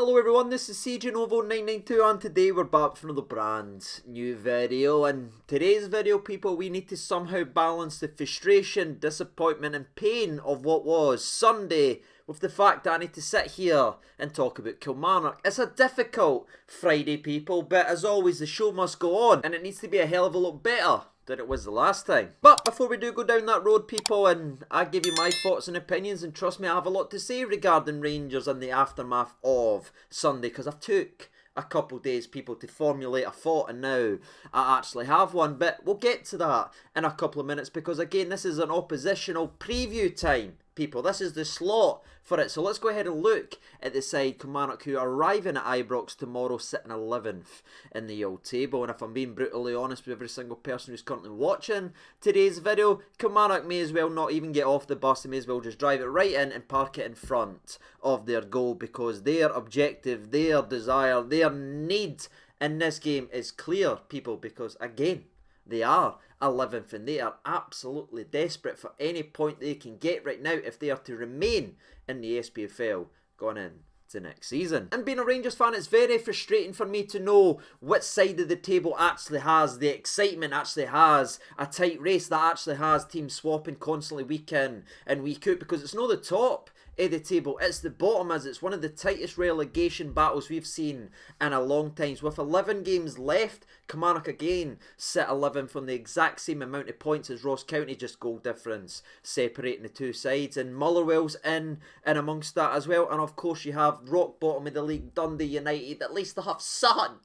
Hello everyone, this is CJNovo992 and today we're back for another brand new video. And today's video, people, we need to somehow balance the frustration, disappointment and pain of what was Sunday with the fact that I need to sit here and talk about Kilmarnock. It's a difficult Friday, people, but as always the show must go on and it needs to be a hell of a lot better than it was the last time. But before we do go down that road, people, and I give you my thoughts and opinions, and trust me, I have a lot to say regarding Rangers and the aftermath of Sunday, because I've took a couple days, people, to formulate a thought, and now I actually have one. But we'll get to that in a couple of minutes, because again, this is an oppositional preview time, people. This is the slot for it. So let's go ahead and look at the side, Kilmarnock, who are arriving at Ibrox tomorrow, sitting 11th in the old table. And if I'm being brutally honest with every single person who's currently watching today's video, Kilmarnock may as well not even get off the bus. They may as well just drive it right in and park it in front of their goal, because their objective, their desire, their need in this game is clear, people, because again, they are 11th and they are absolutely desperate for any point they can get right now if they are to remain in the SPFL going in to next season. And being a Rangers fan, it's very frustrating for me to know which side of the table actually has the excitement, actually has a tight race, that actually has teams swapping constantly week in and week out, because it's not the top of the table, it's the bottom, as it's one of the tightest relegation battles we've seen in a long time. So with 11 games left, Kilmarnock again sit 11th on the exact same amount of points as Ross County, just goal difference separating the two sides, and Motherwell's in amongst that as well. And of course you have rock bottom of the league Dundee United. At least they have sun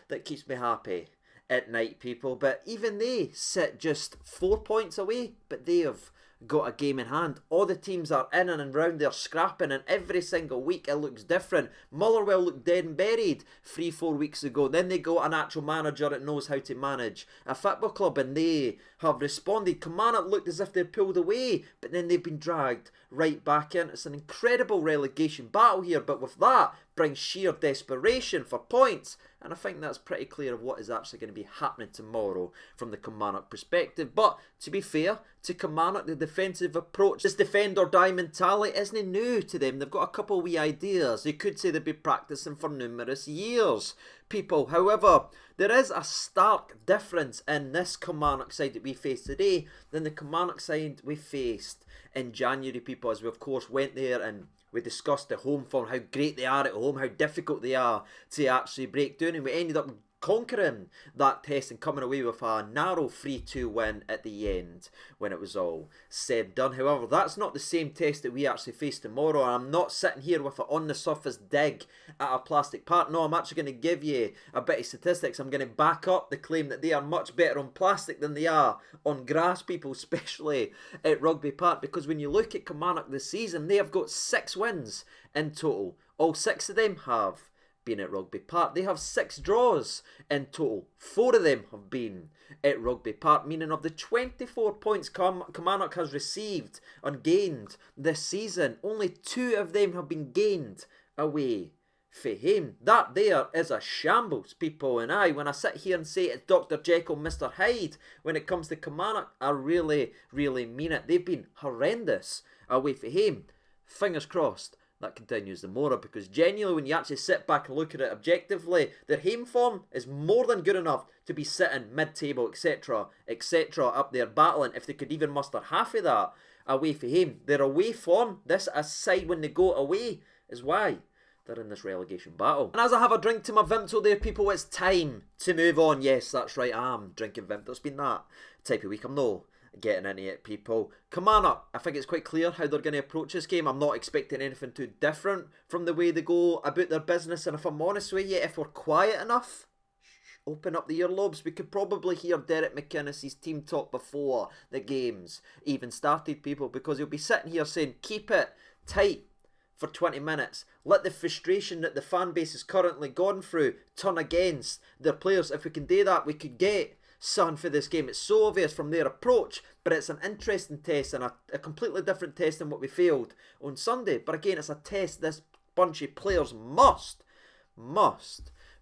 that keeps me happy at night, people. But even they sit just 4 points away, but they have got a game in hand. All the teams are in and around there scrapping, and every single week it looks different. Motherwell looked dead and buried 3-4 weeks ago. Then they got an actual manager that knows how to manage a football club, and they have responded. Kilmarnock looked as if they'd pulled away, but then they've been dragged right back in. It's an incredible relegation battle here, but with that brings sheer desperation for points. And I think that's pretty clear of what is actually going to be happening tomorrow from the Kilmarnock perspective. But to be fair to Kilmarnock, the defensive approach, this defend or die mentality, isn't new to them. They've got a couple of wee ideas. You could say they've been practicing for numerous years, people. However, there is a stark difference in this Kilmarnock side that we face today than the Kilmarnock side we faced in January, people, as we of course went there and we discussed the home form, how great they are at home, how difficult they are to actually break down, and we ended up conquering that test and coming away with a narrow 3-2 win at the end when it was all said and done. However, that's not the same test that we actually face tomorrow. I'm not sitting here with an on the surface dig at a plastic park. No, I'm actually going to give you a bit of statistics. I'm going to back up the claim that they are much better on plastic than they are on grass, people, especially at Rugby Park, because when you look at Kilmarnock this season, they have got 6 wins in total. All 6 of them have been at Rugby Park. They have 6 draws in total. 4 of them have been at Rugby Park, meaning of the 24 points Kilmarnock has received and gained this season, only 2 of them have been gained away for him. That there is a shambles, people, and when I sit here and say it's Dr. Jekyll, Mr. Hyde when it comes to Kilmarnock, I really, really mean it. They've been horrendous away for him. Fingers crossed that continues tomorrow, because genuinely when you actually sit back and look at it objectively, their home form is more than good enough to be sitting mid-table, etc, etc, up there battling, if they could even muster half of that away for him. Their away form, this aside when they go away, is why they're in this relegation battle. And as I have a drink to my Vimto there, people, it's time to move on. Yes, that's right, I am drinking Vimto. It's been that type of week. I'm no getting into it, people. Kilmarnock, I think it's quite clear how they're going to approach this game. I'm not expecting anything too different from the way they go about their business, and if I'm honest with you, if we're quiet enough, open up the earlobes, we could probably hear Derek McInnes's team talk before the games even started, people, because he'll be sitting here saying keep it tight for 20 minutes. Let the frustration that the fan base is currently gone through turn against their players. If we can do that, we could get something for this game. It's so obvious from their approach, but it's an interesting test and a completely different test than what we failed on Sunday. But again, it's a test this bunch of players must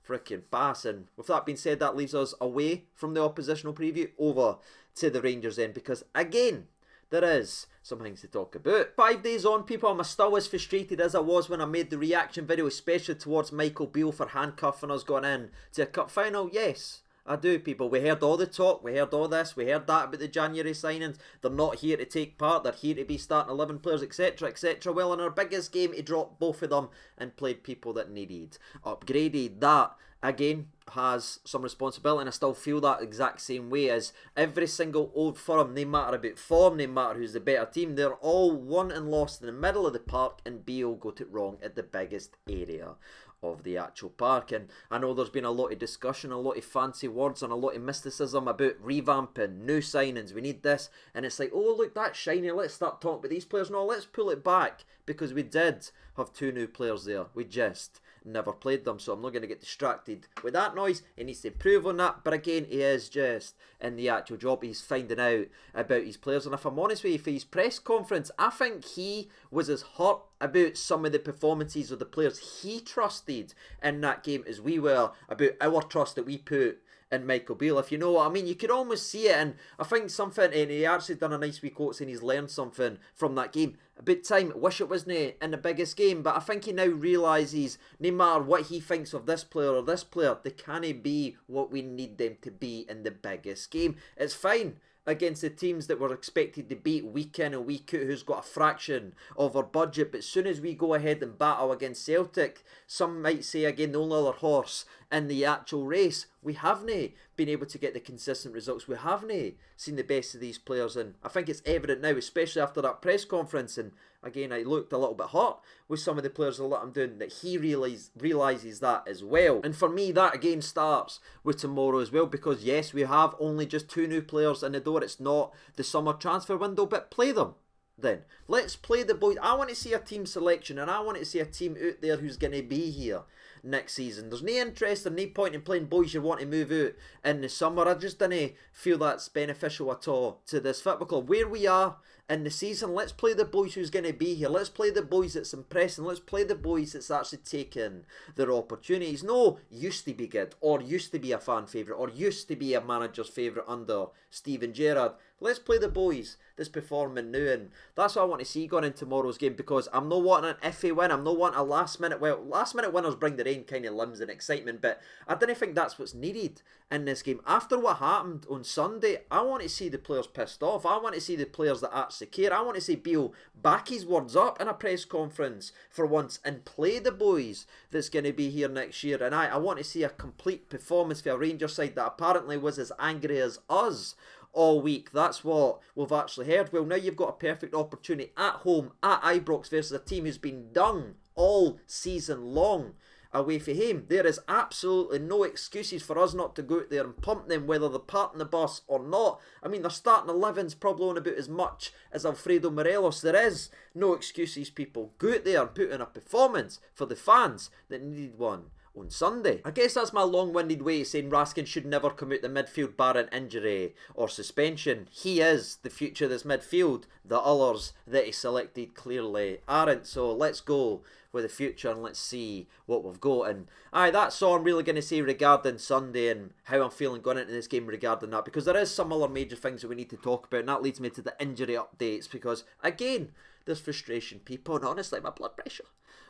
freaking pass. And with that being said, that leaves us away from the oppositional preview over to the Rangers then, because again, there is some things to talk about. 5 days on, people, I'm still as frustrated as I was when I made the reaction video, especially towards Michael Beale for handcuffing us going in to a cup final. Yes, I do, people. We heard all the talk, we heard all this, we heard that about the January signings. They're not here to take part, they're here to be starting 11 players, etc, etc. Well, in our biggest game, he dropped both of them and played people that needed upgraded. That, again, has some responsibility, and I still feel that exact same way as every single Old Firm. No matter about form, no matter who's the better team, they're all won and lost in the middle of the park, and Beale got it wrong at the biggest area of the actual park. And I know there's been a lot of discussion, a lot of fancy words and a lot of mysticism about revamping, new signings, we need this, and it's like, oh look, that's shiny, let's start talking about these players. No, let's pull it back, because we did have 2 new players there, we just never played them, so I'm not going to get distracted with that noise. He needs to improve on that, but again, he is just in the actual job, he's finding out about his players. And if I'm honest with you, for his press conference, I think he was as hurt about some of the performances of the players he trusted in that game as we were about our trust that we put in Michael Beale, if you know what I mean. You could almost see it, and I think something, and he actually done a nice wee quote saying he's learned something from that game. About time, wish it wasn't in the biggest game, but I think he now realises no matter what he thinks of this player or this player, they can't be what we need them to be in the biggest game. It's fine against the teams that we're expected to beat week in and week out, who's got a fraction of our budget, but as soon as we go ahead and battle against Celtic, some might say again the only other horse in the actual race, we haven't been able to get the consistent results. We haven't seen the best of these players, and I think it's evident now, especially after that press conference. And again, I looked a little bit hot with some of the players that I'm doing, that he realises that as well. And for me, that again starts with tomorrow as well, because yes, we have only just 2 new players in the door. It's not the summer transfer window, but play them then. Let's play the boys. I want to see a team selection, and I want to see a team out there who's going to be here next season. There's no interest or no point in playing boys you want to move out in the summer. I just didn't feel that's beneficial at all to this football club. Where we are in the season, let's play the boys who's going to be here. Let's play the boys that's impressing. Let's play the boys that's actually taken their opportunities. No, used to be good, or used to be a fan favourite, or used to be a manager's favourite under Steven Gerrard. Let's play the boys that's performing now, and that's what I want to see going in tomorrow's game, because I'm not wanting an iffy win. I'm not wanting a last minute winners bring their own kind of limbs and excitement, but I didn't think that's what's needed in this game. After what happened on Sunday, I want to see the players pissed off. I want to see the players that actually care. I want to see Beale back his words up in a press conference for once and play the boys that's going to be here next year. And I want to see a complete performance for a Rangers side that apparently was as angry as us all week. That's what we've actually heard. Well, now you've got a perfect opportunity at home at Ibrox versus a team who's been dung all season long away from home. There is absolutely no excuses for us not to go out there and pump them, whether they're parting the bus or not. I mean, they're starting 11's probably on about as much as Alfredo Morelos. There is no excuses, people. Go out there and put in a performance for the fans that needed one on Sunday. I guess that's my long-winded way of saying Raskin should never come out the midfield barring injury or suspension. He is the future of this midfield. The others that he selected clearly aren't. So let's go with the future and let's see what we've got. And that's all I'm really going to say regarding Sunday and how I'm feeling going into this game regarding that, because there is some other major things that we need to talk about, and that leads me to the injury updates, because again, there's frustration, people, and honestly my blood pressure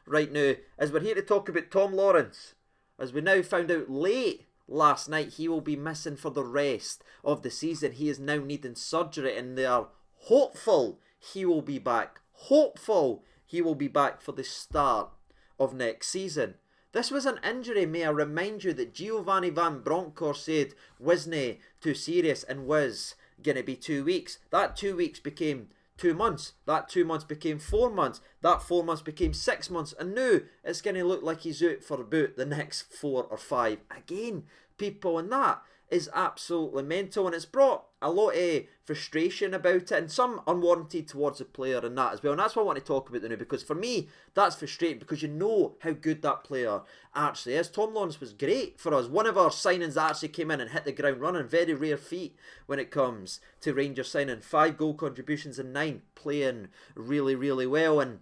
right now, as we're here to talk about Tom Lawrence. As we now found out late last night, he will be missing for the rest of the season. He is now needing surgery, and they are hopeful he will be back. Hopeful he will be back for the start of next season. This was an injury, may I remind you, that Giovanni Van Bronckhorst said wasn't too serious and was going to be 2 weeks. That 2 weeks became 2 months. That 2 months became 4 months. That 4 months became 6 months. And now it's going to look like he's out for about the next 4 or 5. Again, people, and that is absolutely mental. And it's brought a lot of frustration about it, and some unwarranted towards the player and that as well. And that's what I want to talk about now, because for me, that's frustrating, because you know how good that player actually is. Tom Lawrence was great for us. One of our signings that actually came in and hit the ground running. Very rare feat when it comes to Rangers signing. 5 goal contributions and 9 playing really, really well. And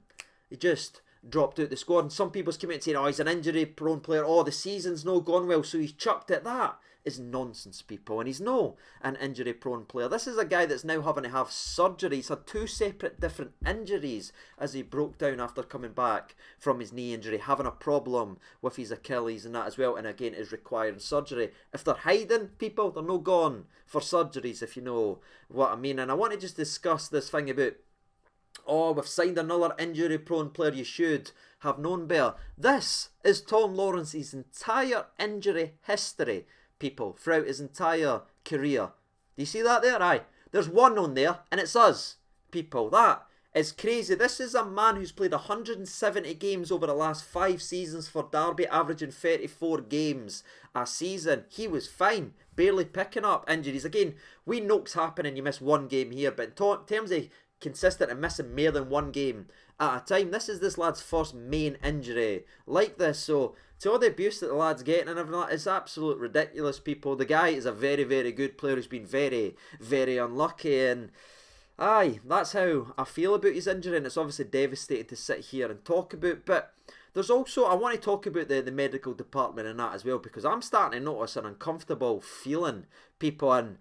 he just dropped out the squad. And some people's come out saying, oh, he's an injury prone player. Oh, the season's no gone well, so he's chucked at that. is nonsense, people, and he's no an injury prone player. This is a guy that's now having to have surgery. He's had 2 separate different injuries as he broke down after coming back from his knee injury, having a problem with his Achilles and that as well, and again is requiring surgery. If they're hiding, people, they're no gone for surgeries, if you know what I mean. And I want to just discuss this thing about, oh, we've signed another injury prone player, you should have known better. This is Tom Lawrence's entire injury history, people, throughout his entire career. Do you see that there? Aye. There's one on there, and it's us, people. That is crazy. This is a man who's played 170 games over the last 5 seasons for Derby, averaging 34 games a season. He was fine, barely picking up injuries. Again, we know it's happening, you miss 1 game here, but in terms of consistent and missing more than 1 game at a time, this is this lad's first main injury like this. So to all the abuse that the lad's getting and everything, it's absolute ridiculous, people. The guy is a very, very good player who's been very, very unlucky, and aye, that's how I feel about his injury, and it's obviously devastating to sit here and talk about. But there's also, I want to talk about the medical department and that as well, because I'm starting to notice an uncomfortable feeling, people. And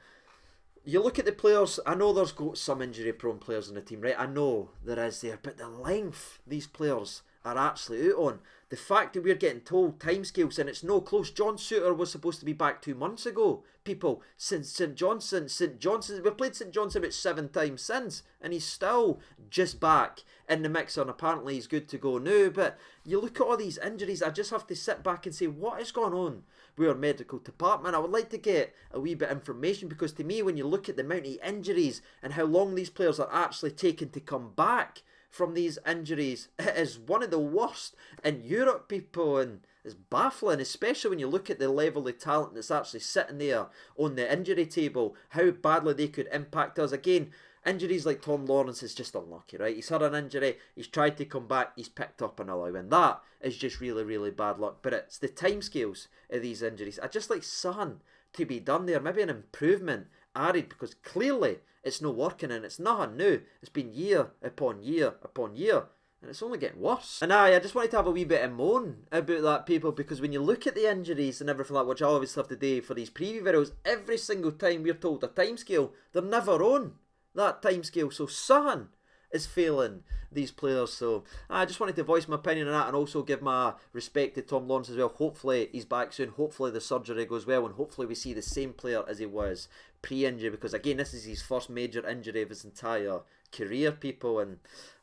you look at the players, I know there's got some injury prone players in the team, right? I know there is there, but the length these players are actually out on, the fact that we're getting told timescales and it's no close. John Souttar was supposed to be back 2 months ago, people. Since St Johnson's, we've played St Johnstone about 7 times since, and he's still just back in the mixer, and apparently he's good to go now. But you look at all these injuries, I just have to sit back and say, what is going on with our medical department? I would like to get a wee bit of information, because to me, when you look at the amount of injuries and how long these players are actually taking to come back from these injuries, it is one of the worst in Europe, people, and it's baffling, especially when you look at the level of talent that's actually sitting there on the injury table, how badly they could impact us. Again, injuries like Tom Lawrence is just unlucky, right? He's had an injury, he's tried to come back, he's picked up another one. That is just really, really bad luck. But it's the timescales of these injuries. I just like something to be done there, maybe an improvement added, because clearly it's not working, and it's nothing new. It's been year upon year upon year, and it's only getting worse. And I just wanted to have a wee bit of moan about that, people, because when you look at the injuries and everything like that, which I always have to do for these preview videos, every single time we're told a timescale, they're never on that timescale. So something is failing these players. So I just wanted to voice my opinion on that, and also give my respect to Tom Lawrence as well. Hopefully he's back soon, hopefully the surgery goes well, and hopefully we see the same player as he was pre-injury, because again, this is his first major injury of his entire career, people, and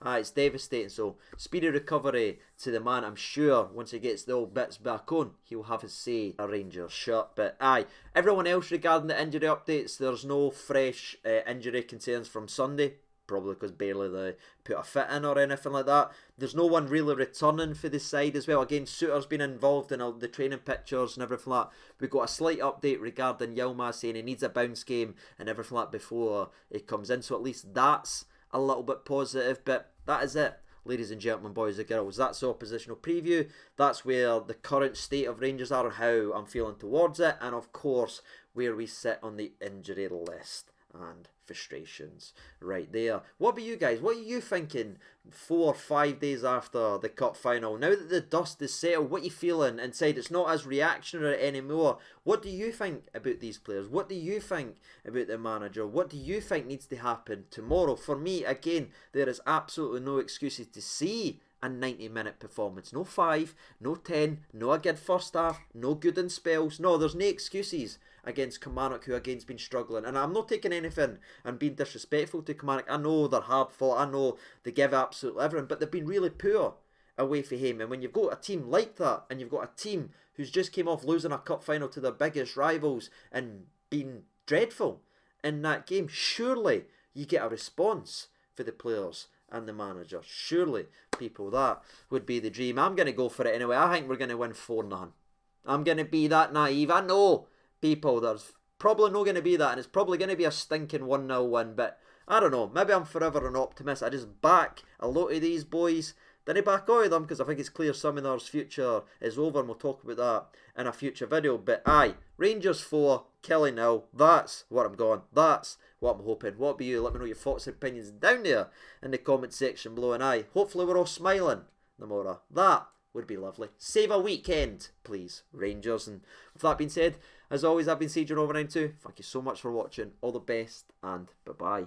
it's devastating. So speedy recovery to the man. I'm sure once he gets the old bits back on, he'll have his say a Rangers shirt. But everyone else regarding the injury updates, there's no fresh injury concerns from Sunday, probably because barely they put a fit in or anything like that. There's no one really returning for the side as well. Again, Souttar's been involved in the training pictures and everything like that. We've got a slight update regarding Yilmaz saying he needs a bounce game and everything like that before he comes in. So at least that's a little bit positive. But that is it, ladies and gentlemen, boys and girls. That's the oppositional preview. That's where the current state of Rangers are and how I'm feeling towards it. And of course, where we sit on the injury list and frustrations right there. What about you guys? What are you thinking 4 or 5 days after the cup final? Now that the dust is settled, what are you feeling inside? It's not as reactionary anymore. What do you think about these players? What do you think about the manager? What do you think needs to happen tomorrow? For me, again, there is absolutely no excuses to see a 90-minute performance. No 5, no 10, no a good first half, no good in spells. No, there's no excuses against Kilmarnock, who again's been struggling. And I'm not taking anything and being disrespectful to Kilmarnock. I know they're hard fought, I know they give absolutely everything, but they've been really poor away from home. And when you've got a team like that, and you've got a team who's just came off losing a cup final to their biggest rivals and been dreadful in that game, surely you get a response for the players and the manager. Surely, people, that would be the dream. I'm going to go for it anyway. I think we're going to win 4-0. I'm going to be that naive. I know, people, there's probably not going to be that, and it's probably going to be a stinking 1-0 win, but I don't know. Maybe I'm forever an optimist. I just back a lot of these boys. Then I back all of them, because I think it's clear some of their future is over, and we'll talk about that in a future video. But Rangers 4, Killie 0. That's what I'm going. That's what I'm hoping. What about you? Let me know your thoughts and opinions down there in the comment section below. And hopefully we're all smiling tomorrow. That would be lovely. Save a weekend, please, Rangers. And with that being said, As always, I've been Siege over 92. Thank you so much for watching. All the best, and bye-bye.